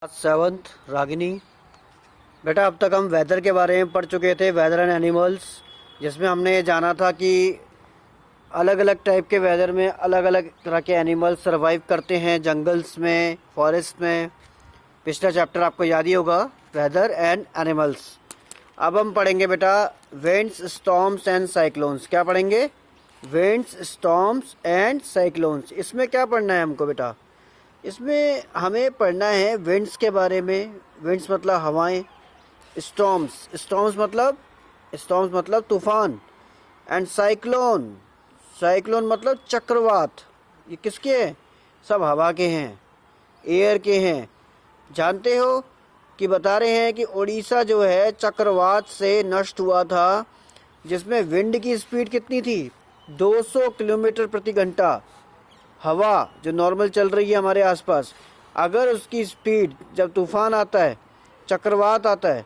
Seventh Ragini. बेटा अब तक हम वेदर के बारे में पढ़ चुके थे, वेदर एंड एनिमल्स, जिसमें हमने ये जाना था कि अलग अलग टाइप के वेदर में अलग अलग तरह के एनिमल्स सर्वाइव करते हैं, जंगल्स में, फॉरेस्ट में। पिछला चैप्टर आपको याद ही होगा, वेदर एंड एनिमल्स। अब हम पढ़ेंगे बेटा विंड्स, स्टॉर्म्स एंड साइक्लोन्स। क्या पढ़ेंगे? Winds, storms and cyclones. इसमें क्या पढ़ना है हमको बेटा? इसमें हमें पढ़ना है विंड्स के बारे में। विंड्स मतलब हवाएं। स्टॉर्म्स मतलब तूफान। एंड साइक्लोन मतलब चक्रवात। ये किसके हैं? सब हवा के हैं, एयर के हैं। जानते हो कि बता रहे हैं कि उड़ीसा जो है चक्रवात से नष्ट हुआ था, जिसमें विंड की स्पीड कितनी थी? 200 किलोमीटर प्रति घंटा। हवा जो नॉर्मल चल रही है हमारे आसपास, अगर उसकी स्पीड जब तूफान आता है, चक्रवात आता है,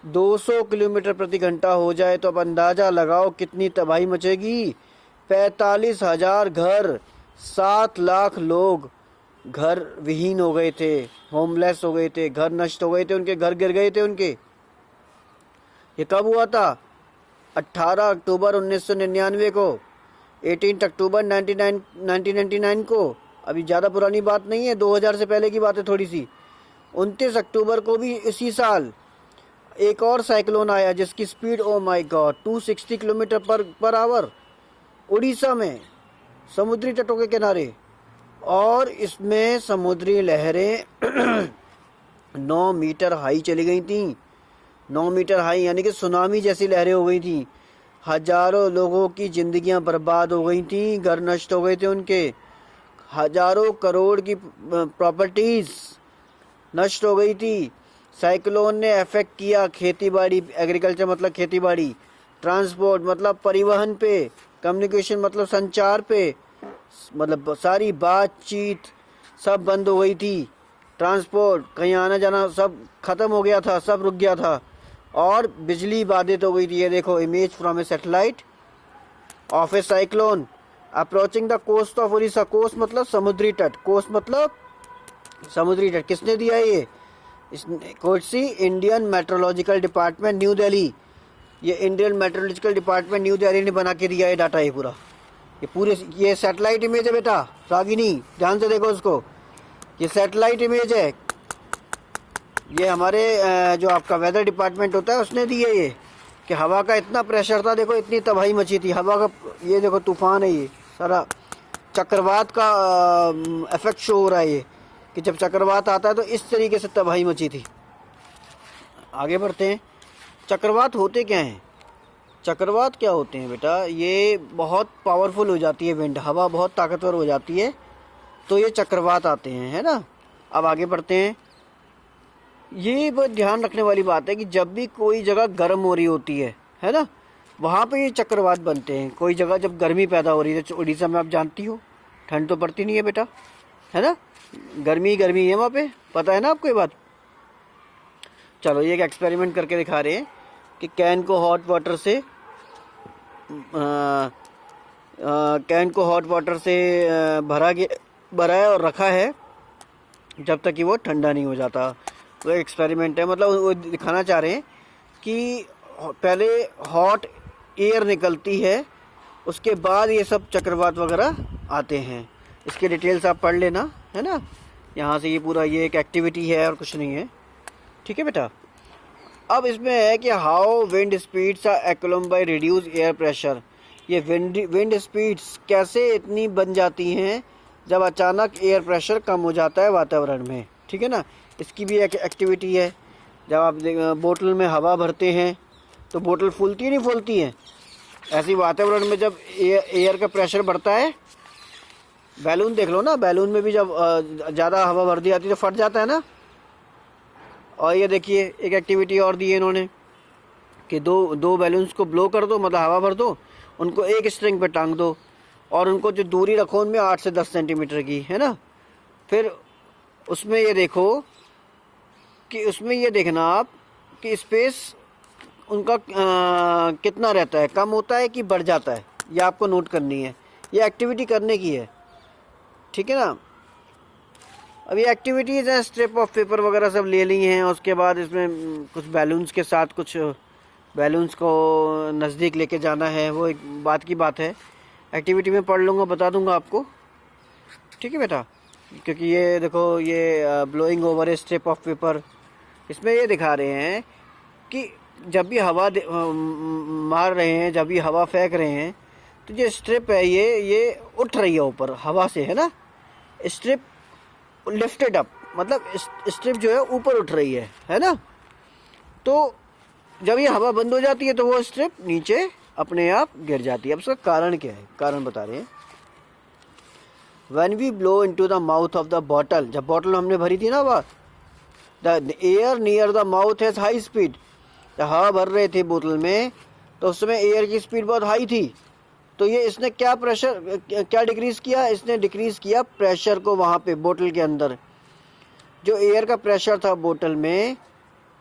200 किलोमीटर प्रति घंटा हो जाए तो अब अंदाज़ा लगाओ कितनी तबाही मचेगी। 45,000 घर, 7 लाख लोग घर विहीन हो गए थे, होमलेस हो गए थे, घर नष्ट हो गए थे, उनके घर गिर गए थे उनके। ये कब हुआ था? 18 अक्टूबर 1999 को, 18 अक्टूबर 1999 को। अभी ज़्यादा पुरानी बात नहीं है, 2000 से पहले की बात है थोड़ी सी। 29 अक्टूबर को भी इसी साल एक और साइक्लोन आया जिसकी speed, oh my God, 260 kilometre per hour, Orissa में, समुद्री तटों के किनारे। और इसमें समुद्री लहरें 9 मीटर हाई चली गई थी। 9 मीटर हाई यानी कि सुनामी जैसी लहरें हो गई थी। हजारों लोगों की जिंदगियां बर्बाद हो गई थी, घर नष्ट हो गए थे उनके। हजारों करोड़ की प्रॉपर्टीज नष्ट हो गई थी। साइक्लोन ने अफेक्ट किया खेती बाड़ी, एग्रीकल्चर मतलब खेती बाड़ी, ट्रांसपोर्ट मतलब परिवहन पे, कम्युनिकेशन मतलब संचार पे, मतलब सारी बातचीत सब बंद हो गई थी। ट्रांसपोर्ट, कहीं आना जाना सब खत्म हो गया था, सब रुक गया था। और बिजली बाधित हो गई थी। ये देखो image from a satellite of a cyclone approaching the coast of Orissa. Coast मतलब समुद्री तट, कोस्ट मतलब समुद्री तट। किसने दिया ये? कोर्सी Indian meteorological department New Delhi. ये Indian meteorological department New Delhi ने बना के दिया है डाटा। ये पूरा, ये पूरे, ये सैटेलाइट इमेज है बेटा रागिनी, ध्यान से देखो उसको। ये सैटेलाइट इमेज है, ये हमारे जो आपका वेदर डिपार्टमेंट होता है उसने दी है ये, कि हवा का इतना प्रेशर था, देखो इतनी तबाही मची थी हवा का। ये देखो तूफान है, ये सारा चक्रवात का इफेक्ट शो हो रहा है, ये कि जब चक्रवात आता है तो इस तरीके से तबाही मची थी। आगे बढ़ते हैं। चक्रवात होते क्या हैं? चक्रवात क्या होते हैं बेटा? ये बहुत पावरफुल हो जाती है विंड, हवा बहुत ताकतवर हो जाती है तो ये चक्रवात आते हैं, है ना। अब आगे बढ़ते हैं। ये बहुत ध्यान रखने वाली बात है कि जब भी कोई जगह गर्म हो रही होती है ना, वहाँ पे ये चक्रवात बनते हैं। कोई जगह जब गर्मी पैदा हो रही है, तो उड़ीसा में आप जानती हो ठंड तो पड़ती नहीं है बेटा, है ना, गर्मी गर्मी है वहाँ पे, पता है ना आपको ये बात। चलो ये एक एक्सपेरिमेंट करके दिखा रहे हैं कि कैन को हॉट वाटर से भरा है और रखा है जब तक कि वो ठंडा नहीं हो जाता। तो एक्सपेरिमेंट है, मतलब वो दिखाना चाह रहे हैं कि पहले हॉट एयर निकलती है, उसके बाद ये सब चक्रवात वगैरह आते हैं। इसके डिटेल्स आप पढ़ लेना, है ना। यहाँ से ये पूरा, ये एक एक्टिविटी है और कुछ नहीं है, ठीक है बेटा। अब इसमें है कि हाउ विंड स्पीड्स आर एक्लम बाय रिड्यूस एयर प्रेशर। ये विंड स्पीड्स कैसे इतनी बन जाती हैं जब अचानक एयर प्रेशर कम हो जाता है वातावरण में, ठीक है ना। इसकी भी एक एक्टिविटी है। जब आप बोतल में हवा भरते हैं तो बोतल फूलती है, नहीं फूलती है? ऐसे ही वातावरण में जब एयर का प्रेशर बढ़ता है, बैलून देख लो ना, बैलून में भी जब ज़्यादा हवा भर दी जाती है तो फट जाता है ना। और ये देखिए एक एक्टिविटी और दी है इन्होंने कि दो बैलून्स को ब्लो कर दो, मतलब हवा भर दो, उनको एक स्ट्रिंग पे टांग दो और उनको जो दूरी रखो उनमें 8 से 10 सेंटीमीटर की, है ना। फिर उसमें ये देखो कि उसमें ये देखना आप कि स्पेस उनका कितना रहता है, कम होता है कि बढ़ जाता है, ये आपको नोट करनी है। ये एक्टिविटी करने की है, ठीक है ना। अभी एक्टिविटीज़ हैं, स्ट्रिप ऑफ पेपर वगैरह सब ले ली हैं। उसके बाद इसमें कुछ बैलून्स के साथ कुछ बैलून्स को नज़दीक लेके जाना है, वो एक बात की बात है। एक्टिविटी में पढ़ लूँगा, बता दूँगा आपको, ठीक है बेटा। क्योंकि ये देखो, ये blowing over A strip of paper, इसमें ये दिखा रहे हैं कि जब भी हवा मार रहे हैं, जब भी हवा फेंक रहे हैं, तो ये स्ट्रिप है, ये उठ रही है ऊपर हवा से, है ना। स्ट्रिप लिफ्टेड अप, मतलब स्ट्रिप जो है ऊपर उठ रही है ना। तो जब ये हवा बंद हो जाती है तो वो स्ट्रिप नीचे अपने आप गिर जाती है। अब उसका कारण क्या है, कारण बता रहे हैं। When we blow into the mouth of the bottle, जब बॉटल हमने भरी थी ना, वह the air near the mouth has high speed, जब हवा भर रहे थे बोतल में तो उस समय एयर की स्पीड बहुत हाई थी। तो ये इसने क्या डिक्रीज़ किया, इसने डिक्रीज़ किया प्रेशर को वहाँ पे बोतल के अंदर। जो एयर का प्रेशर था बोतल में,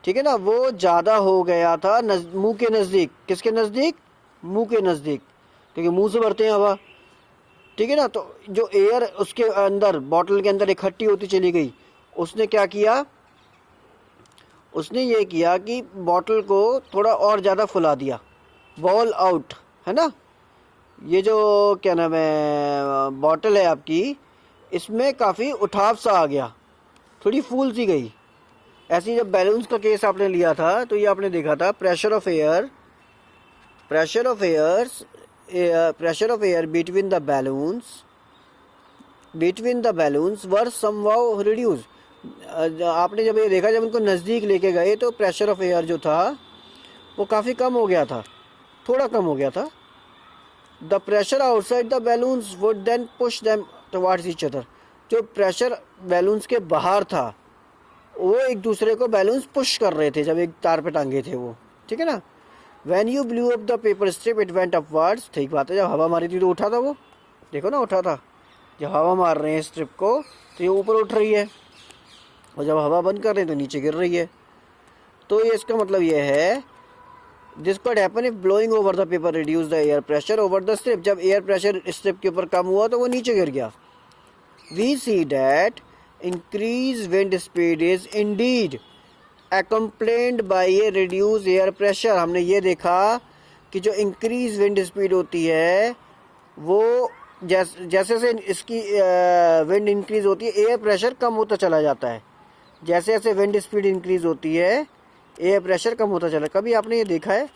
ठीक है ना, वो ज़्यादा हो गया था मुंह के नज़दीक। किसके नज़दीक? मुंह के नज़दीक, क्योंकि मुंह से भरते हैं हवा, ठीक है ना। तो जो एयर उसके अंदर बॉटल के अंदर इकट्ठी होती चली गई, उसने क्या किया, उसने ये किया कि बॉटल को थोड़ा और ज़्यादा फुला दिया, बॉल आउट, है ना। ये जो क्या नाम है बॉटल है आपकी, इसमें काफ़ी उठाव सा आ गया, थोड़ी फूल सी गई। ऐसे जब बैलून्स का केस आपने लिया था तो ये आपने देखा था, pressure of air between the balloons were somehow reduce. आपने जब ये देखा, जब उनको नज़दीक लेके गए तो प्रेशर ऑफ एयर जो था वो काफ़ी कम हो गया था, थोड़ा कम हो गया था। The pressure outside the balloons would then push them towards each other. जो प्रेशर बैलून्स के बाहर था वो एक दूसरे को बैलून्स पुश कर रहे थे जब एक तार पे टांगे थे वो, ठीक है ना। When you blew up the paper strip it went upwards। ठीक बात है, जब हवा मारी थी तो उठा था वो, देखो ना, उठा था। जब हवा मार रहे हैं स्ट्रिप को तो ये ऊपर उठ रही है, और जब हवा बंद कर रहे हैं तो नीचे गिर रही है। तो ये इसका मतलब ये है, this could happen if blowing over the paper reduce the air pressure over the strip। जब एयर प्रेशर स्ट्रिप के ऊपर कम हुआ तो वो नीचे गिर गया। We see that increased wind speed is indeed accompanied by a reduced air pressure। हमने ये देखा कि जो इंक्रीज विंड स्पीड होती है वो जैसे जैसे इसकी विंड इंक्रीज होती है, एयर प्रेशर कम होता चला जाता है। जैसे जैसे विंड स्पीड इंक्रीज होती है एयर प्रेशर कम होता चला। कभी आपने ये देखा है,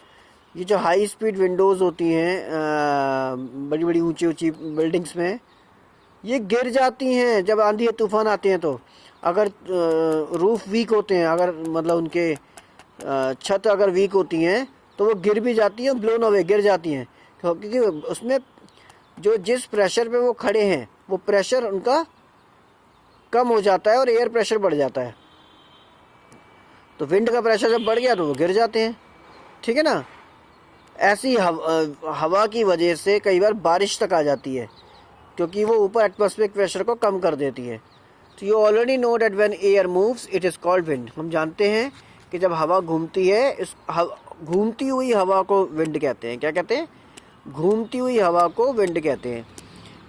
ये जो हाई स्पीड विंडोज़ होती हैं बड़ी बड़ी ऊंची ऊंची बिल्डिंग्स में, ये गिर जाती हैं जब आंधी या तूफान आते हैं। तो अगर रूफ वीक होते हैं, अगर मतलब उनके छत अगर वीक होती हैं तो वो गिर भी जाती हैं, ब्लोन अवे, गिर जाती हैं, क्योंकि उसमें जो जिस प्रेशर पे वो खड़े हैं वो प्रेशर उनका कम हो जाता है और एयर प्रेशर बढ़ जाता है। तो विंड का प्रेशर जब बढ़ गया तो वो गिर जाते हैं, ठीक है ना। ऐसी हवा की वजह से कई बार बारिश तक आ जाती है, क्योंकि वो ऊपर एटमॉस्फेरिक प्रेशर को कम कर देती है। तो you already know that when air moves it is called wind. हम जानते हैं कि जब हवा घूमती है, इस घूमती हुई हवा को विंड कहते हैं। क्या कहते हैं? घूमती हुई हवा को विंड कहते हैं।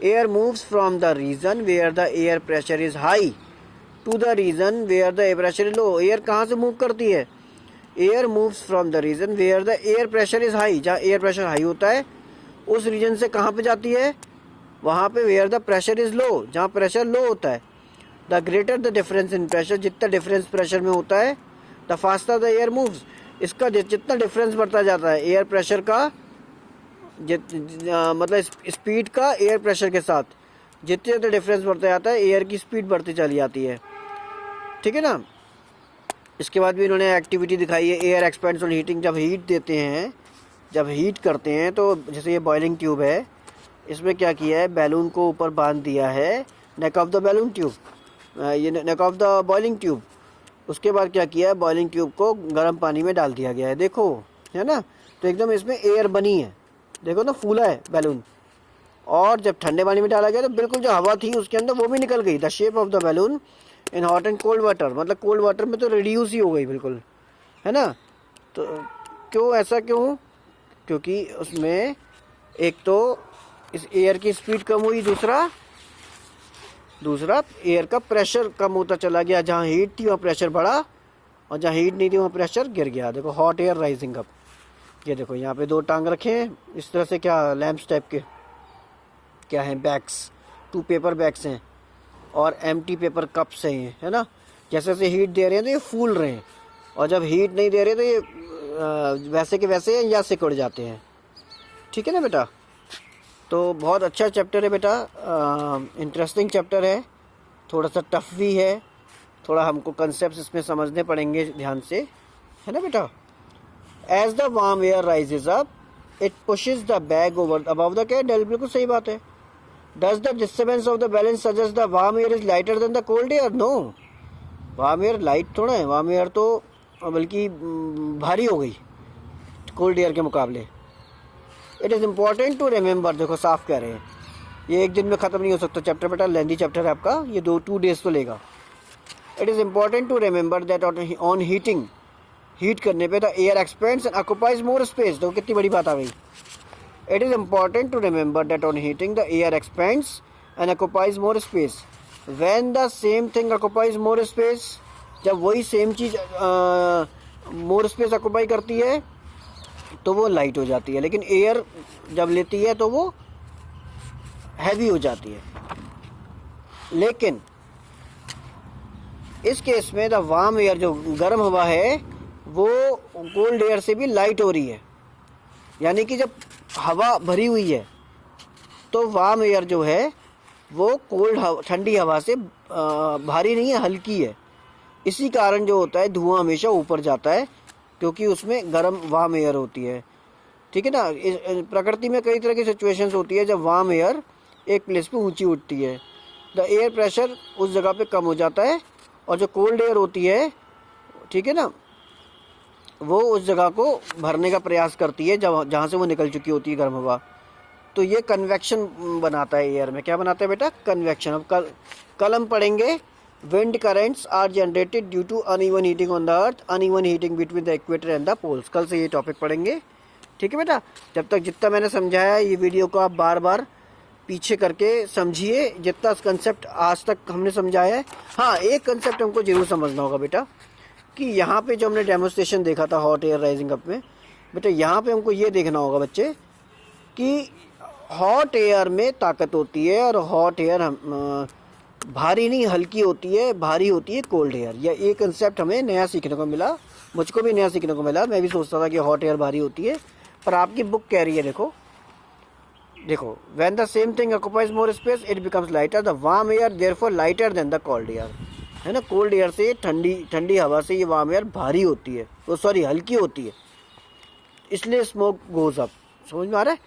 Air moves from the region where the air pressure is high to the region where the air pressure is low. Air कहाँ से मूव करती है? Air moves from the region where the air pressure is high. जहाँ air pressure high होता है उस reason से कहाँ पे जाती है? वहाँ पे where the pressure is low, जहाँ प्रेशर लो होता है। The greater the difference in pressure, जितना डिफरेंस प्रेशर में होता है, the faster the air moves. इसका जितना डिफरेंस बढ़ता जाता है एयर प्रेशर का, मतलब स्पीड का एयर प्रेशर के साथ जितने ज़्यादा डिफरेंस बढ़ता जाता है, एयर की स्पीड बढ़ती चली जाती है, ठीक है ना। इसके बाद भी इन्होंने एक्टिविटी दिखाई है, एयर एक्सपेंड्स ऑन हीटिंग। जब हीट देते हैं, जब हीट करते हैं, तो जैसे ये बॉइलिंग ट्यूब है, इसमें क्या किया है, बैलून को ऊपर बांध दिया है, neck of the balloon tube, ये neck of the boiling tube. उसके बाद क्या किया है, बॉइलिंग ट्यूब को गर्म पानी में डाल दिया गया है, देखो, है ना। तो एकदम इसमें एयर बनी है, देखो ना, फूला है बैलून। और जब ठंडे पानी में डाला गया तो बिल्कुल जो हवा थी उसके अंदर वो भी निकल गई। The shape of the balloon in hot and cold water, मतलब कोल्ड वाटर में तो रिड्यूस ही हो गई बिल्कुल, है ना। तो क्यों, ऐसा क्यों? क्योंकि उसमें एक तो इस एयर की स्पीड कम हुई, दूसरा दूसरा एयर का प्रेशर कम होता चला गया, जहाँ हीट थी वहाँ प्रेशर बढ़ा और जहाँ हीट नहीं थी वहाँ प्रेशर गिर गया। देखो हॉट एयर राइजिंग अप। ये देखो यहाँ पे 2 टांग रखे हैं इस तरह से, क्या लैंप्स टाइप के क्या हैं, बैग्स, 2 पेपर बैग्स हैं और एम्प्टी पेपर कप्स हैं ये, है ना। जैसे जैसे हीट दे रहे हैं तो ये फूल रहे हैं, और जब हीट नहीं दे रहे तो ये वैसे के वैसे या सिकुड़ जाते हैं। ठीक है ना बेटा। तो बहुत अच्छा चैप्टर है बेटा, इंटरेस्टिंग चैप्टर है, थोड़ा सा टफ भी है, थोड़ा हमको कंसेप्ट इसमें समझने पड़ेंगे ध्यान से, है ना बेटा। As the warm air rises up it pushes the bag over above the candle. बिल्कुल सही बात है। Does the disturbance of the balance suggest the warm air is lighter than the cold air? No, warm air light थोड़ा है, warm air तो बल्कि भारी हो गई कोल्ड एयर के मुकाबले। It is important to remember, देखो साफ कह रहे हैं, ये एक दिन में ख़त्म नहीं हो सकता चैप्टर बेटा, लेंदी चैप्टर है आपका, ये 2 डेज तो लेगा। It is important to remember that on heating, heat करने पे the air expands and occupies more space. तो कितनी बड़ी बात आ गई। It is important to remember that on heating the air expands and occupies more space when the same thing occupies more space. जब वही सेम चीज़ मोर स्पेस ऑक्यूपाई करती है तो वो लाइट हो जाती है, लेकिन एयर जब लेती है तो वो हैवी हो जाती है। लेकिन इस केस में द वार्म एयर, जो गर्म हवा है, वो कोल्ड एयर से भी लाइट हो रही है। यानी कि जब हवा भरी हुई है तो वार्म एयर जो है वो ठंडी हवा से भारी नहीं है, हल्की है। इसी कारण जो होता है धुआं हमेशा ऊपर जाता है, क्योंकि उसमें गर्म वार्म एयर होती है। ठीक है ना। प्रकृति में कई तरह की सिचुएशंस होती है जब वार्म एयर एक प्लेस पे ऊंची उठती है, द एयर प्रेशर उस जगह पे कम हो जाता है, और जो कोल्ड एयर होती है, ठीक है ना, वो उस जगह को भरने का प्रयास करती है जहाँ से वो निकल चुकी होती है गर्म हवा। तो ये कन्वेक्शन बनाता है एयर में। क्या बनाता है बेटा? कन्वेक्शन। अब कल हम पढ़ेंगे wind currents are generated due to uneven heating on the earth, uneven heating between the equator and the poles. कल से ये टॉपिक पढ़ेंगे। ठीक है बेटा। जब तक जितना मैंने समझाया, ये वीडियो को आप बार बार पीछे करके समझिए, जितना कंसेप्ट आज तक हमने समझाया है। हाँ, एक कंसेप्ट हमको जरूर समझना होगा बेटा, कि यहाँ पे जो हमने डेमोन्स्ट्रेशन देखा था हॉट एयर राइजिंग अप में, बेटा यहाँ पे हमको ये देखना होगा बच्चे कि हॉट एयर में ताकत होती है और हॉट एयर भारी नहीं, हल्की होती है, भारी होती है कोल्ड एयर। ये कंसेप्ट हमें नया सीखने को मिला, मुझको भी नया सीखने को मिला। मैं भी सोचता था कि हॉट एयर भारी होती है, पर आपकी बुक कह रही है, देखो when the same thing occupies more space it becomes lighter, the warm air therefore lighter than the cold air. है ना, कोल्ड एयर से ठंडी हवा से ये वार्म एयर भारी होती है, वो सॉरी हल्की होती है, इसलिए स्मोक गोज अप। समझ में आ रहा है?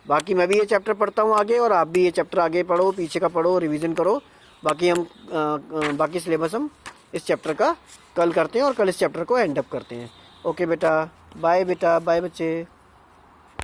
बाकी मैं भी ये चैप्टर पढ़ता हूँ आगे, और आप भी ये चैप्टर आगे पढ़ो, पीछे का पढ़ो, रिवीजन करो। बाकी हम बाकी सिलेबस हम इस चैप्टर का कल करते हैं, और कल इस चैप्टर को एंड अप करते हैं। ओके बेटा, बाय बेटा, बाय बच्चे।